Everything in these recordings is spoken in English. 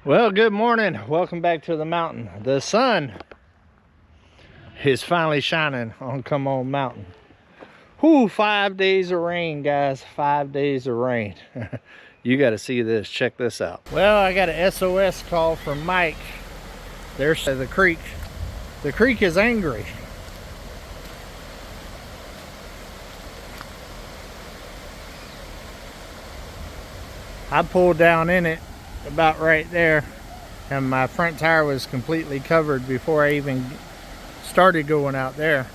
Well, good morning. Welcome back to the mountain. The sun is finally shining on Come On Mountain. Whew, 5 days of rain, guys. 5 days of rain. You got to see this. Check this out. Well, I got an SOS call from Mike. There's the creek. The creek is angry. I pulled down in it about right there, and my front tire was completely covered before I even started going out there.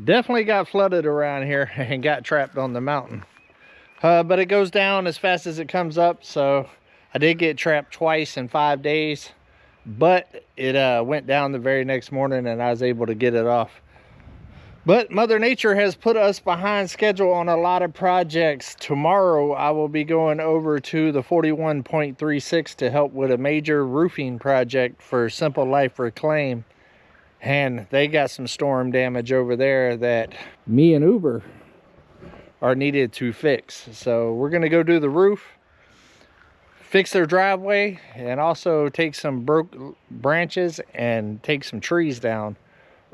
Definitely got flooded around here and got trapped on the mountain, but it goes down as fast as it comes up. So I did get trapped twice in 5 days, but it went down the very next morning and I was able to get it off. But Mother Nature has put us behind schedule on a lot of projects. Tomorrow I will be going over to the 41.36 to help with a major roofing project for Simple Life Reclaim. And they got some storm damage over there that me and Uber are needed to fix. So we're gonna go do the roof, fix their driveway, and also take some broke branches and take some trees down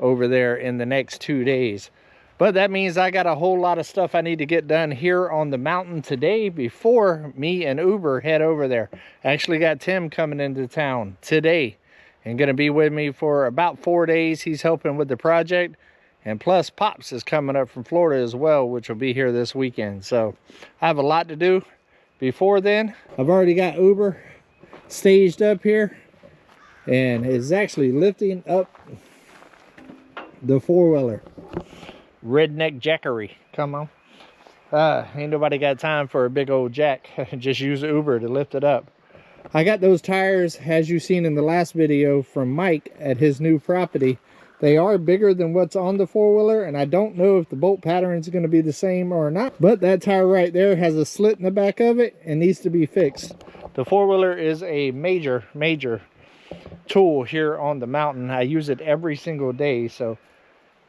over there in the next 2 days. But that means I got a whole lot of stuff I need to get done here on the mountain today before me and Uber head over there. I actually got Tim coming into town today and gonna be with me for about 4 days. He's helping with the project, and plus Pops is coming up from Florida as well, which will be here this weekend. So I have a lot to do before then. I've already got Uber staged up here and is actually lifting up the four-wheeler. Redneck jackery, come on. Ain't nobody got time for a big old jack. Just use Uber to lift it up. I got those tires, as you seen in the last video, from Mike at his new property. They are bigger than what's on the four-wheeler, and I don't know if the bolt pattern is going to be the same or not. But that tire right there has a slit in the back of it and needs to be fixed. The four-wheeler is a major tool here on the mountain. I use it every single day, so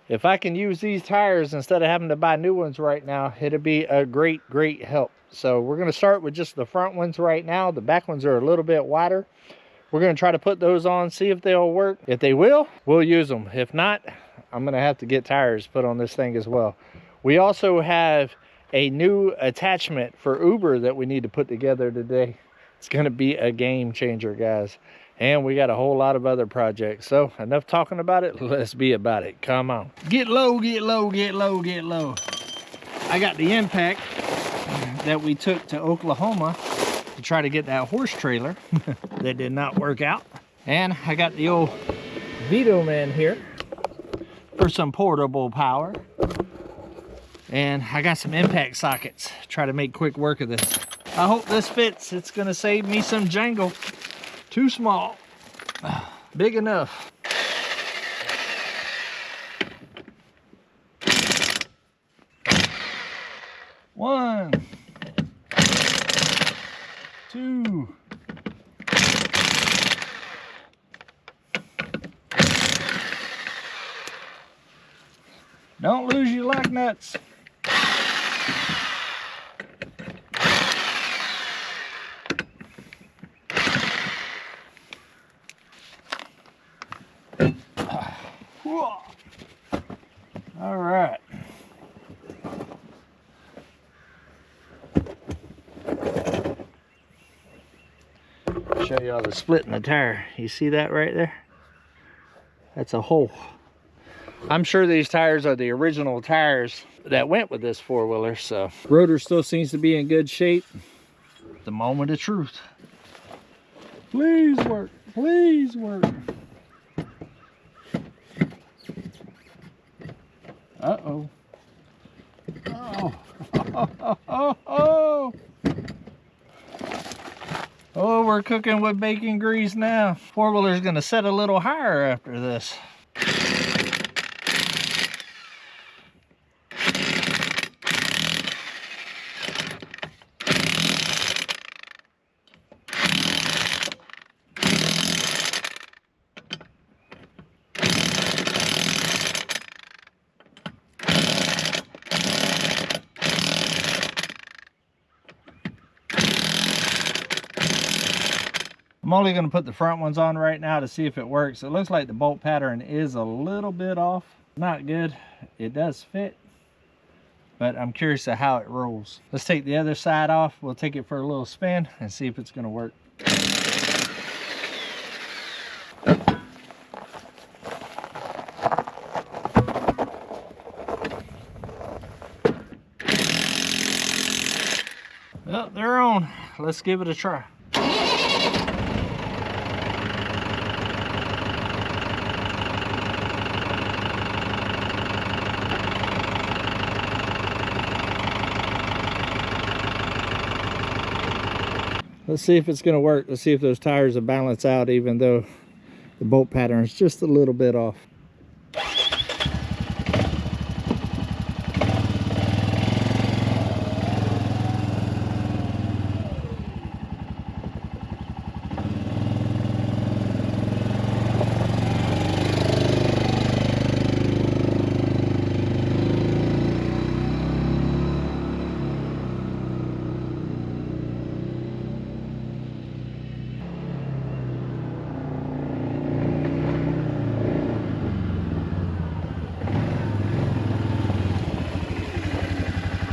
if I can use these tires instead of having to buy new ones right now, it'll be a great help. So we're going to start with just the front ones right now. The back ones are a little bit wider. We're going to try to put those on, see if they'll work. If they will, we'll use them. If not, I'm going to have to get tires put on this thing as well. We also have a new attachment for Uber that we need to put together today. It's going to be a game changer, guys. And we got a whole lot of other projects. So enough talking about it, let's be about it. Come on. Get low, get low, get low, get low. I got the impact that we took to Oklahoma to try to get that horse trailer. That did not work out. And I got the old Vito Man here for some portable power. And I got some impact sockets. Try to make quick work of this. I hope this fits. It's gonna save me some jangle. Too small, big enough. One, two. Don't lose your lock nuts. All right. Show you all the split in the tire. You see that right there? That's a hole. I'm sure these tires are the original tires that went with this four-wheeler, so. Rotor still seems to be in good shape. The moment of truth. Please work, please work. Uh-oh. Oh, we're cooking with bacon grease now. Four-wheeler's gonna set a little higher after this. I'm only going to put the front ones on right now to see if it works. It looks like the bolt pattern is a little bit off. Not good. It does fit, but I'm curious of how it rolls. Let's take the other side off. We'll take it for a little spin and see if it's going to work. Well, they're on. Let's give it a try. Let's see if it's going to work. Let's see if those tires will balance out even though the bolt pattern is just a little bit off.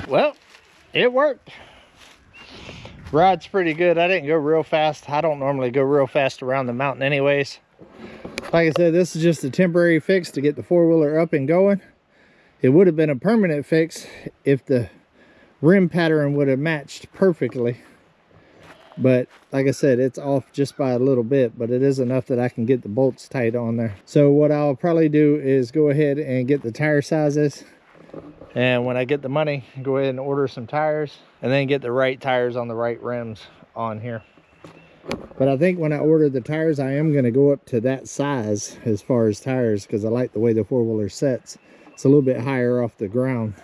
Well, it worked. Ride's pretty good. I didn't go real fast. I don't normally go real fast around the mountain anyways. Like I said, this is just a temporary fix to get the four-wheeler up and going. It would have been a permanent fix if the rim pattern would have matched perfectly. But like I said, it's off just by a little bit, but it is enough that I can get the bolts tight on there. So what I'll probably do is go ahead and get the tire sizes. And when I get the money, go ahead and order some tires and then get the right tires on the right rims on here. But I think when I order the tires, I am going to go up to that size as far as tires because I like the way the four-wheeler sets. It's a little bit higher off the ground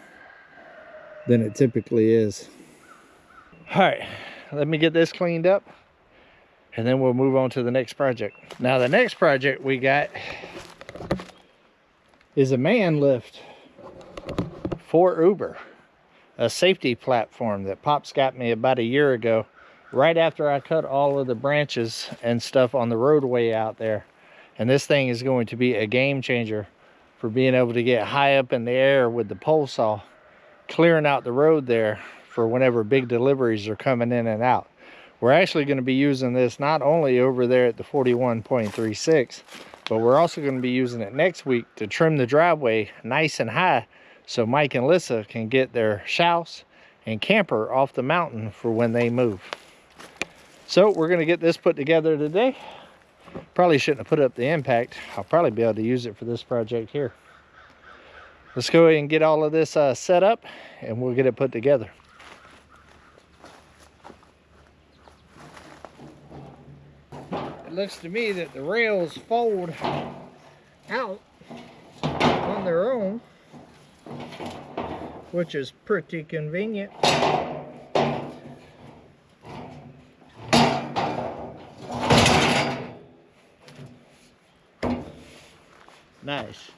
than it typically is. All right, let me get this cleaned up and then we'll move on to the next project. Now the next project we got is a man lift for Uber, a safety platform that Pops got me about a year ago, right after I cut all of the branches and stuff on the roadway out there. And this thing is going to be a game changer for being able to get high up in the air with the pole saw, clearing out the road there for whenever big deliveries are coming in and out. We're actually going to be using this not only over there at the 41.36, but we're also going to be using it next week to trim the driveway nice and high so Mike and Lissa can get their house and camper off the mountain for when they move. So we're going to get this put together today. Probably shouldn't have put up the impact. I'll probably be able to use it for this project here. Let's go ahead and get all of this set up and we'll get it put together. It looks to me that the rails fold out on their own, which is pretty convenient. Nice.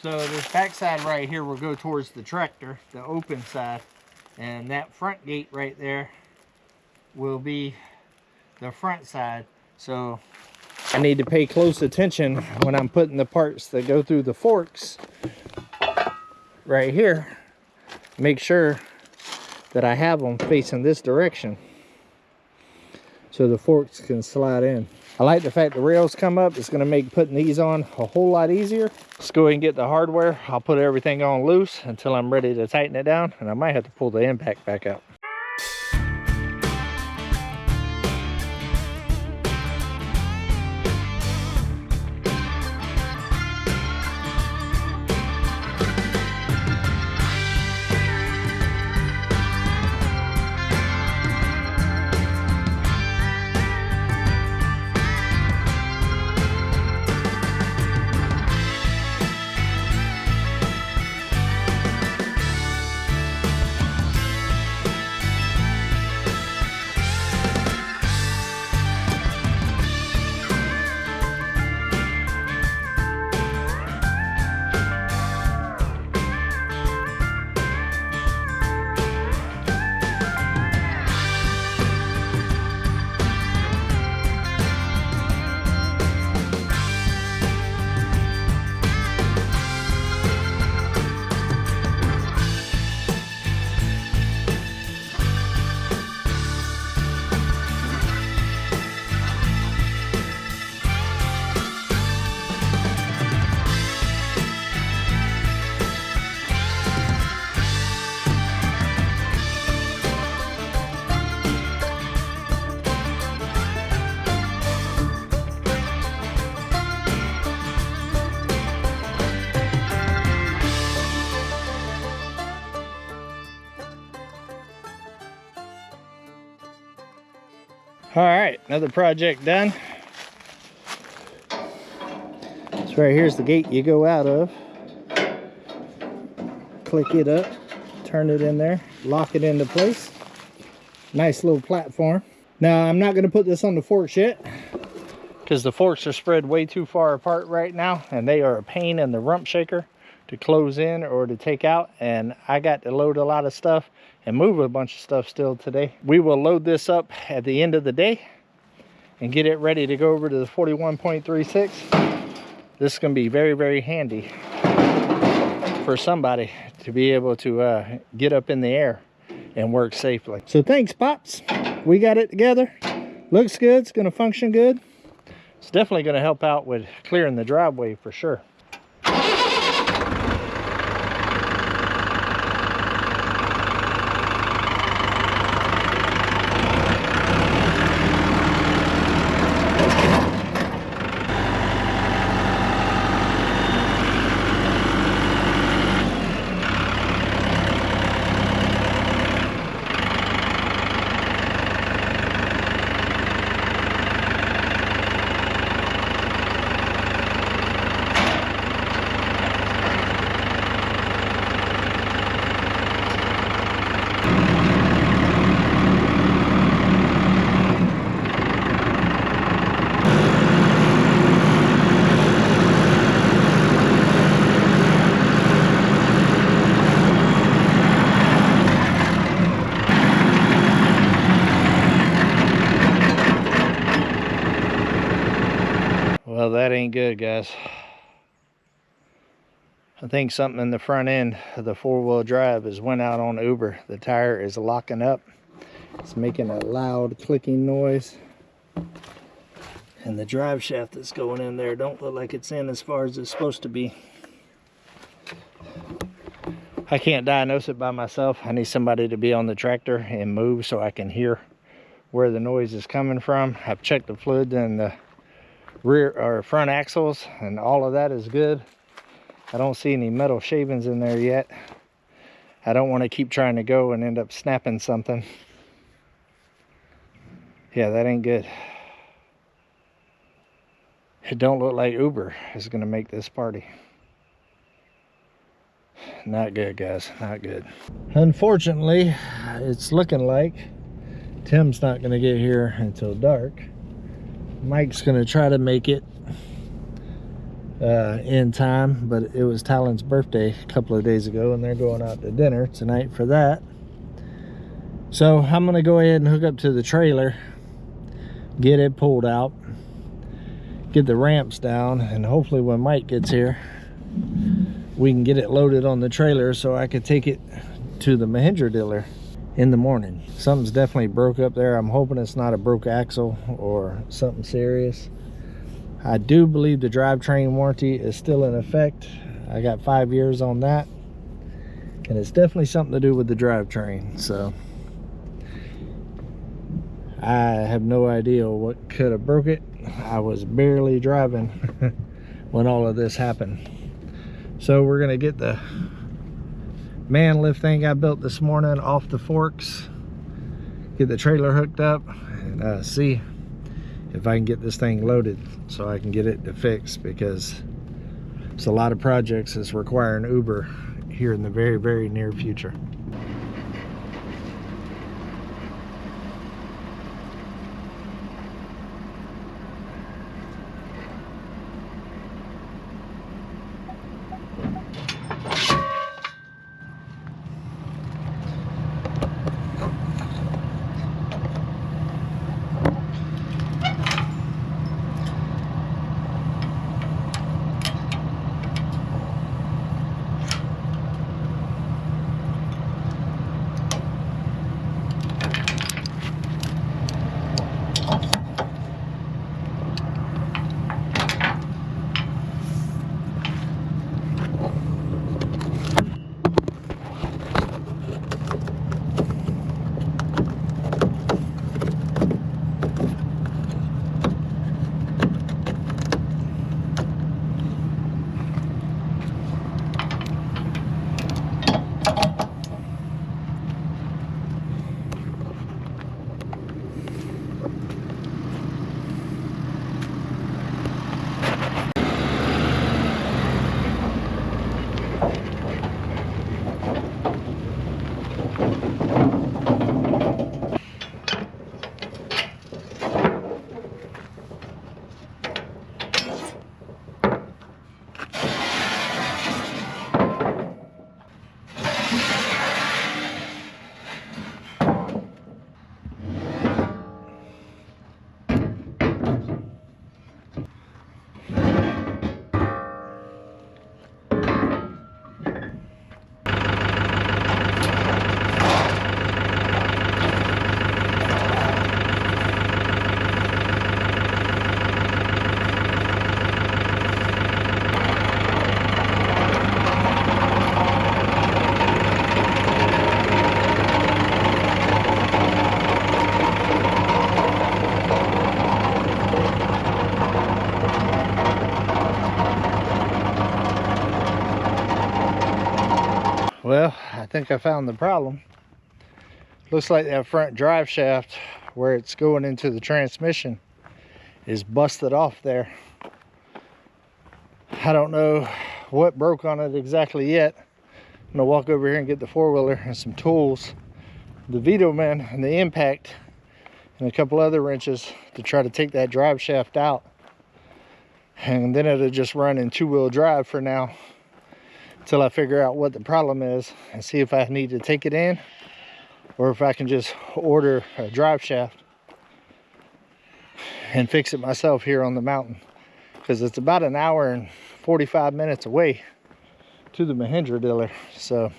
So this back side right here will go towards the tractor, the open side, and that front gate right there will be the front side. So I need to pay close attention when I'm putting the parts that go through the forks right here. Make sure that I have them facing this direction so the forks can slide in. I like the fact the rails come up. It's going to make putting these on a whole lot easier. Let's go ahead and get the hardware. I'll put everything on loose until I'm ready to tighten it down, and I might have to pull the impact back out. All right, another project done. So right here's the gate you go out of. Click it up, turn it in there, lock it into place. Nice little platform. Now I'm not going to put this on the forks yet because the forks are spread way too far apart right now, and they are a pain in the rump shaker to close in or to take out, and I got to load a lot of stuff and move a bunch of stuff still today. We will load this up at the end of the day and get it ready to go over to the 41.36. This is going to be very, very handy for somebody to be able to get up in the air and work safely. So thanks, Pops. We got it together. Looks good. It's going to function good. It's definitely going to help out with clearing the driveway for sure. Well, that ain't good, guys. I think something in the front end of the four-wheel drive has went out on Uber. The tire is locking up. It's making a loud clicking noise. And the drive shaft that's going in there don't look like it's in as far as it's supposed to be. I can't diagnose it by myself. I need somebody to be on the tractor and move so I can hear where the noise is coming from. I've checked the fluid in the rear or front axles, and all of that is good. I don't see any metal shavings in there yet. I don't want to keep trying to go and end up snapping something. Yeah, that ain't good. It don't look like Uber is going to make this party. Not good, guys, not good. Unfortunately, it's looking like Tim's not going to get here until dark. Mike's gonna try to make it in time, but it was Talon's birthday a couple of days ago, and they're going out to dinner tonight for that. So I'm gonna go ahead and hook up to the trailer, get it pulled out, get the ramps down, and hopefully when Mike gets here we can get it loaded on the trailer so I could take it to the Mahindra dealer in the morning. Something's definitely broke up there. I'm hoping it's not a broke axle or something serious. I do believe the drivetrain warranty is still in effect. I got 5 years on that, and it's definitely something to do with the drivetrain. So I have no idea what could have broke it. I was barely driving when all of this happened. So we're gonna get the man lift thing I built this morning off the forks, get the trailer hooked up, and see if I can get this thing loaded so I can get it to fix, because it's a lot of projects that's requiring Uber here in the very, very near future. think I found the problem. Looks like that front drive shaft where it's going into the transmission is busted off there. I don't know what broke on it exactly yet. I'm gonna walk over here and get the four-wheeler and some tools, the Vito man and the impact, and a couple other wrenches to try to take that drive shaft out. And then it'll just run in two-wheel drive for now until I figure out what the problem is and see if I need to take it in or if I can just order a drive shaft and fix it myself here on the mountain, because it's about an hour and 45 minutes away to the Mahindra dealer. So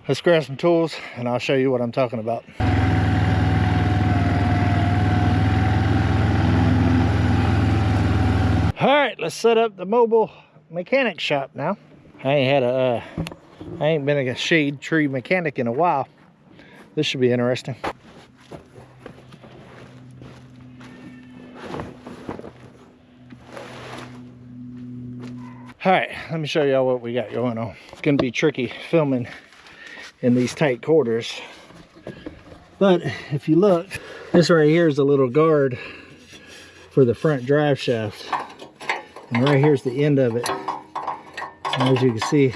let's grab some tools and I'll show you what I'm talking about. All right, let's set up the mobile mechanic shop now. I ain't been a shade tree mechanic in a while. This should be interesting. All right, let me show y'all what we got going on. It's gonna be tricky filming in these tight quarters, but if you look, this right here is a little guard for the front drive shaft, and right here's the end of it. And as you can see,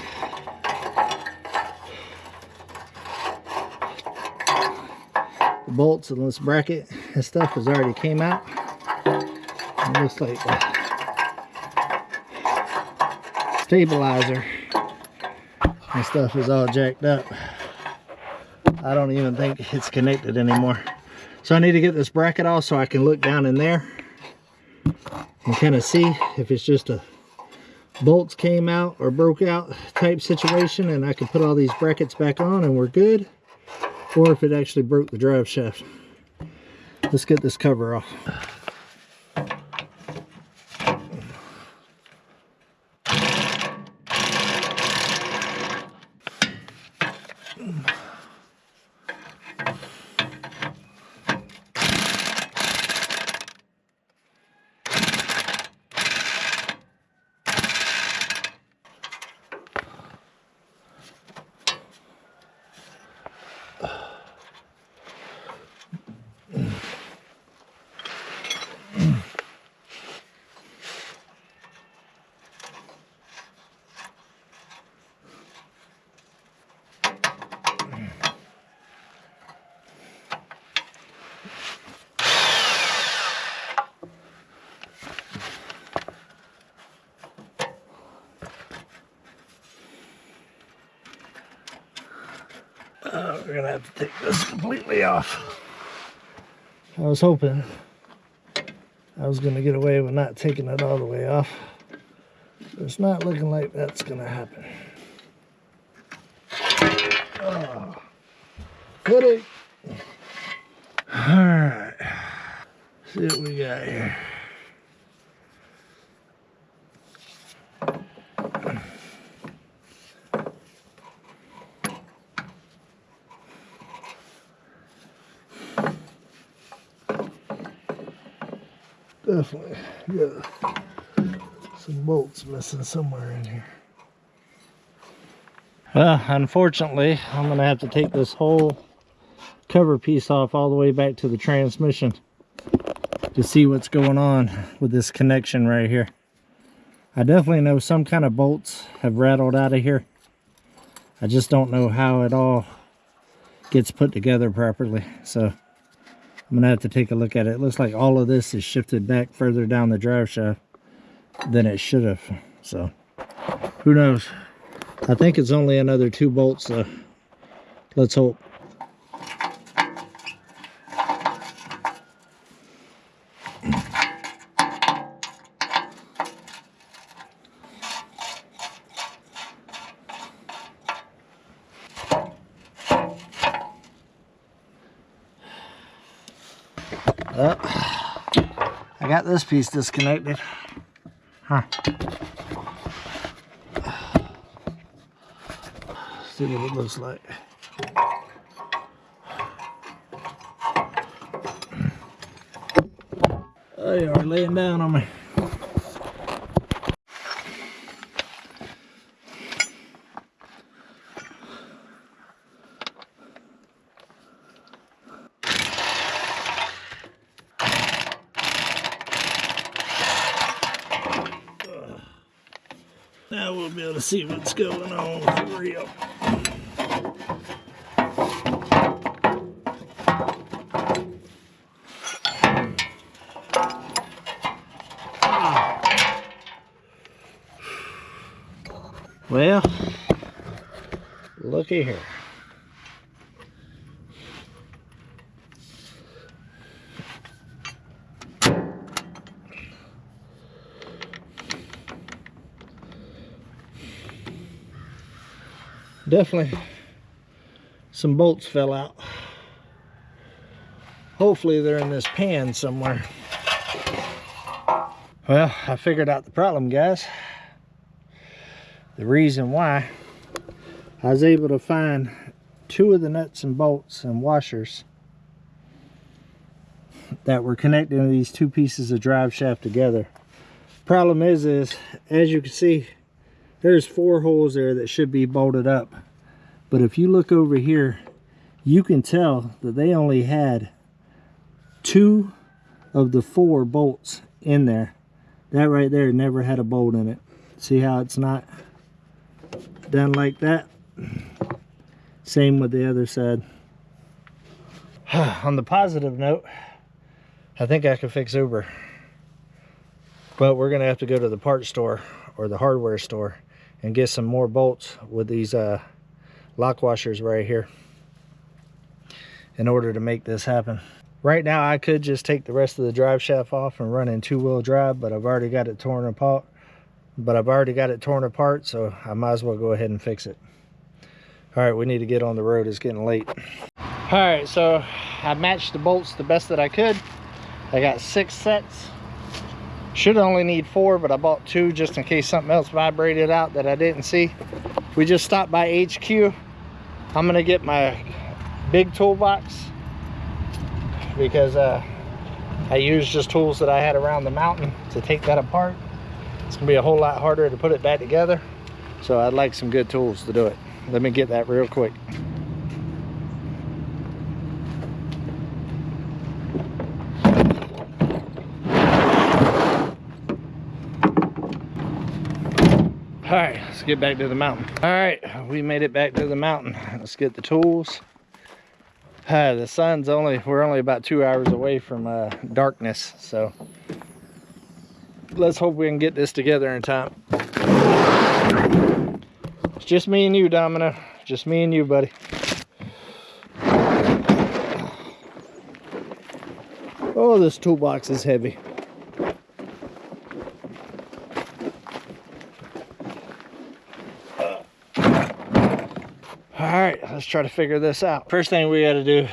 the bolts and this bracket and stuff has already came out. It looks like the stabilizer and stuff is all jacked up. I don't even think it's connected anymore. So I need to get this bracket off so I can look down in there and kind of see if it's just a bolts came out or broke out type situation, and I can put all these brackets back on and we're good, or if it actually broke the drive shaft. Let's get this cover off. We're gonna have to take this completely off. I was hoping I was gonna get away with not taking it all the way off, but it's not looking like that's gonna happen. Oh, goody. All right, see what we got here. Definitely got some bolts missing somewhere in here. Well, unfortunately, I'm gonna have to take this whole cover piece off all the way back to the transmission to see what's going on with this connection right here. I definitely know some kind of bolts have rattled out of here. I just don't know how it all gets put together properly. So I'm gonna have to take a look at it. It looks like all of this is shifted back further down the drive shaft than it should have. So who knows? I think it's only another 2 bolts, so let's hope. Well, I got this piece disconnected. Huh. See what it looks like. Oh, you are laying down on me. we'll be able to see what's going on for real. Well, looky here. Definitely some bolts fell out. Hopefully they're in this pan somewhere. Well, I figured out the problem, guys. The reason why, I was able to find 2 of the nuts and bolts and washers that were connecting to these 2 pieces of drive shaft together. Problem is as you can see, there's 4 holes there that should be bolted up. But if you look over here, you can tell that they only had 2 of the 4 bolts in there. That right there never had a bolt in it. See how it's not done like that? Same with the other side. On the positive note, I think I can fix Uber. But we're gonna have to go to the parts store or the hardware store and get some more bolts with these lock washers right here in order to make this happen. Right now I could just take the rest of the drive shaft off and run in 2-wheel drive, but I've already got it torn apart. So I might as well go ahead and fix it. All right, we need to get on the road. It's getting late. All right, so I matched the bolts the best that I could. I got 6 sets. Should only need 4, but I bought 2 just in case something else vibrated out that I didn't see. We just stopped by HQ. I'm gonna get my big toolbox because I used just tools that I had around the mountain to take that apart. It's gonna be a whole lot harder to put it back together, so I'd like some good tools to do it. Let me get that real quick. All right, let's get back to the mountain. All right, we made it back to the mountain. Let's get the tools. The sun's we're only about 2 hours away from darkness, so let's hope we can get this together in time. It's just me and you, Domino. Just me and you, buddy. Oh, this toolbox is heavy. All right, let's try to figure this out. First thing we got to do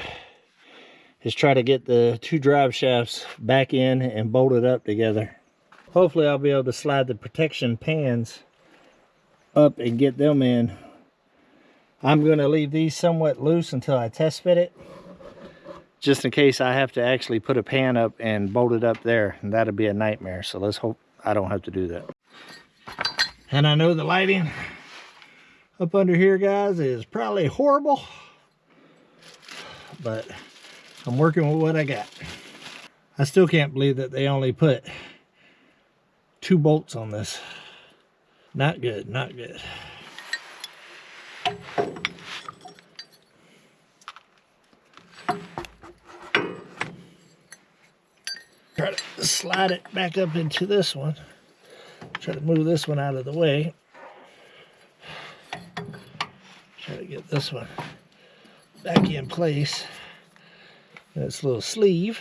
is try to get the 2 drive shafts back in and bolted up together. Hopefully I'll be able to slide the protection pans up and get them in. I'm going to leave these somewhat loose until I test fit it, just in case I have to actually put a pan up and bolt it up there, and that'll be a nightmare. So let's hope I don't have to do that. And I know the lighting up under here, guys, is probably horrible, but I'm working with what I got. I still can't believe that they only put 2 bolts on this. Not good, not good. Try to slide it back up into this one. Try to move this one out of the way. Try to get this one back in place. This little sleeve.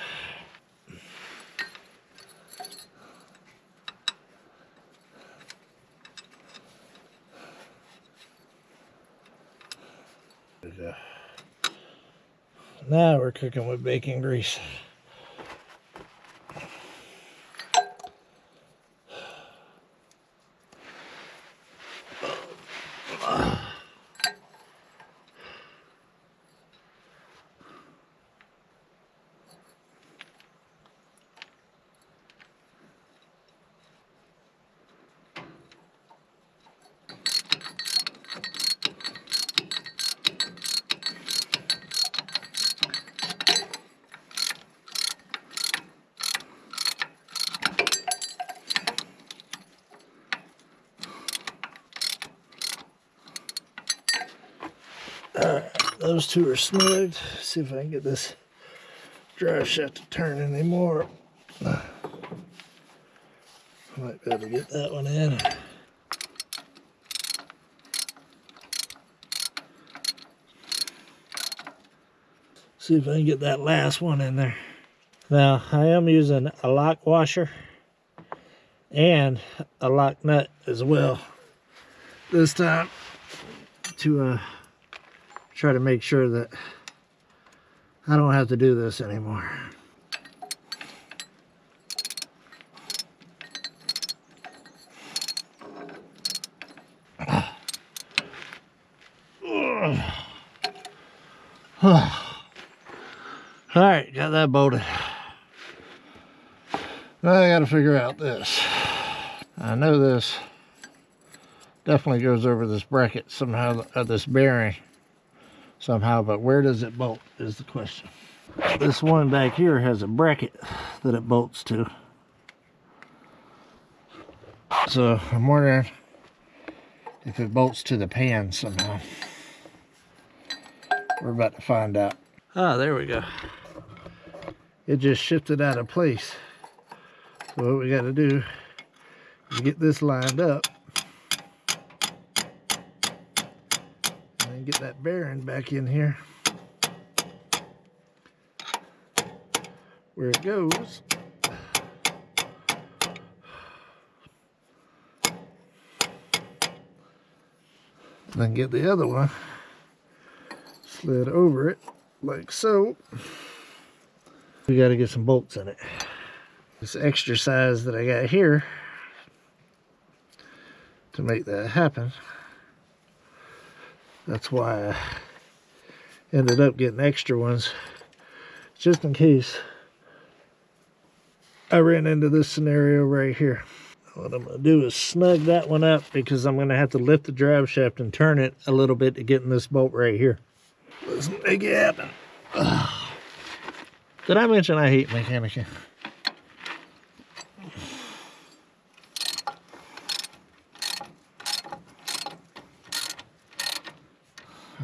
Now we're cooking with bacon grease. those two are snugged. See if I can get this drive shaft to turn anymore. Might be able to get that one in. See if I can get that last one in there. Now, I am using a lock washer and a lock nut as well this time to try to make sure that I don't have to do this anymore. All right, got that bolted. Now I gotta figure out this. I know this definitely goes over this bracket somehow, this bearing somehow, but where does it bolt is the question. This one back here has a bracket that it bolts to. So I'm wondering if it bolts to the pan somehow. We're about to find out. Ah, there we go. It just shifted out of place. So what we got to do is get this lined up and then get that bearing back in here where it goes. Then get the other one slid over it like so. We got to get some bolts in it. This extra size that I got here to make that happen. That's why I ended up getting extra ones, just in case I ran into this scenario right here. What I'm going to do is snug that one up because I'm going to have to lift the drive shaft and turn it a little bit to get in this bolt right here. Let's make it happen. Ugh. Did I mention I hate mechanicking?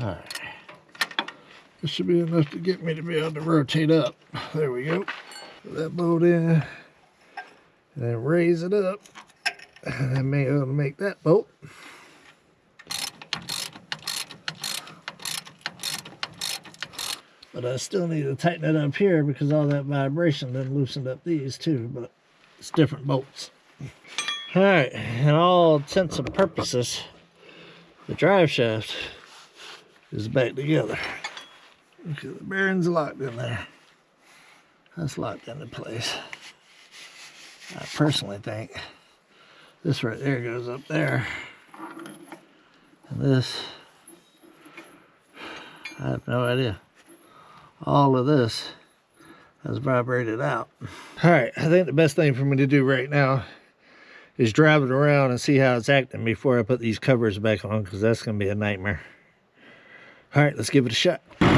Alright. This should be enough to get me to be able to rotate up. There we go. Put that bolt in. And then raise it up. And then be able to make that bolt. But I still need to tighten it up here because all that vibration then loosened up these too, but it's different bolts. All right, in all intents and purposes, the drive shaft is back together. Okay, the bearing's locked in there. That's locked into place. I personally think this right there goes up there. And this, I have no idea. All of this has vibrated out. All right, I think the best thing for me to do right now is drive it around and see how it's acting before I put these covers back on, because that's going to be a nightmare. All right, let's give it a shot. All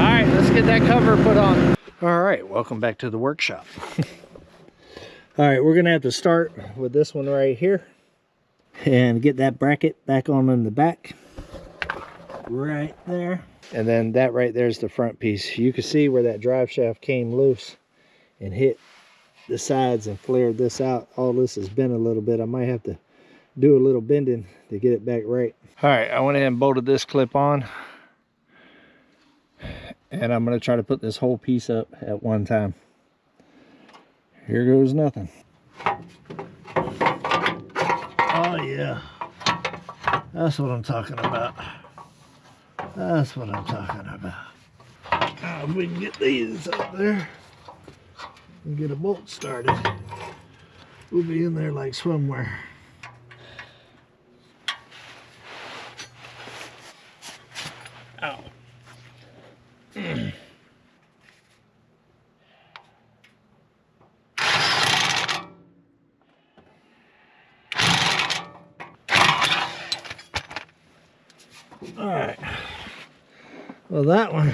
right, let's get that cover put on. All right, welcome back to the workshop. All right, we're going to have to start with this one right here and get that bracket back on in the back right there. And then that right there is the front piece. You can see where that drive shaft came loose and hit the sides and flared this out. All this has bent a little bit. I might have to do a little bending to get it back right. All right, I went ahead and bolted this clip on. And I'm going to try to put this whole piece up at one time. Here goes nothing. Oh yeah, that's what I'm talking about. That's what I'm talking about. Now if we can get these up there and get a bolt started, we'll be in there like swimwear. Ow. All right, well that one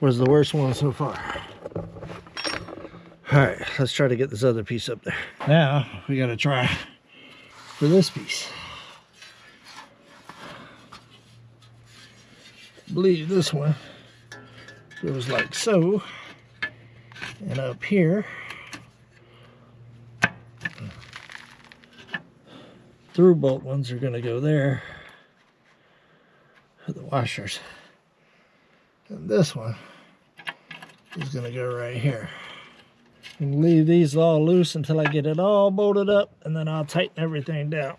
was the worst one so far. All right, let's try to get this other piece up there. Now we got to try for this piece. I believe this one goes like so, and up here through bolt ones are going to go there for the washers, and this one is going to go right here. And leave these all loose until I get it all bolted up, and then I'll tighten everything down.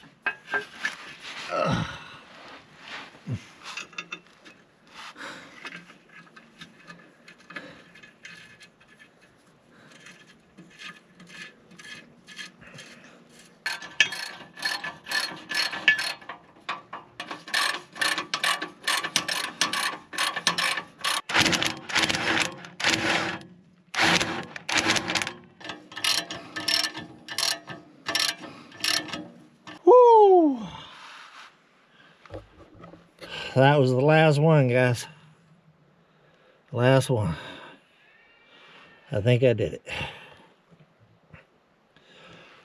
That was the last one, guys. Last one. I think I did it.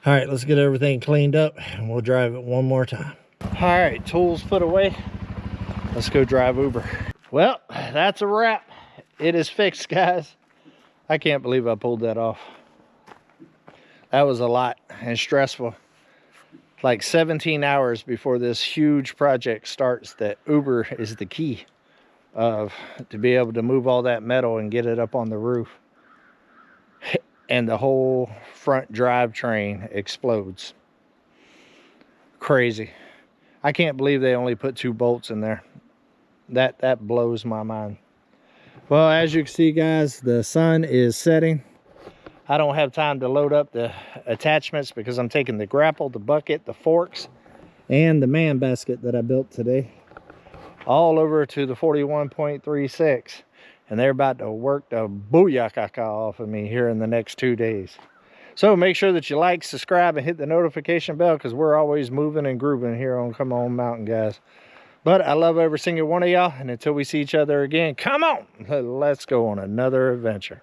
All right, let's get everything cleaned up and we'll drive it one more time. All right, tools put away. Let's go drive Uber. Well, that's a wrap. It is fixed, guys. I can't believe I pulled that off. That was a lot and stressful. Like 17 hours before this huge project starts that Uber is the key of, to be able to move all that metal and get it up on the roof. And the whole front drivetrain explodes. Crazy. I can't believe they only put 2 bolts in there. That blows my mind. Well, as you can see, guys, the sun is setting. I don't have time to load up the attachments because I'm taking the grapple, the bucket, the forks, and the man basket that I built today all over to the 41.36, and they're about to work the booyakaka off of me here in the next 2 days. So make sure that you like, subscribe, and hit the notification bell because we're always moving and grooving here on Come On Mountain, guys. But I love every single one of y'all, and until we see each other again, come on, let's go on another adventure.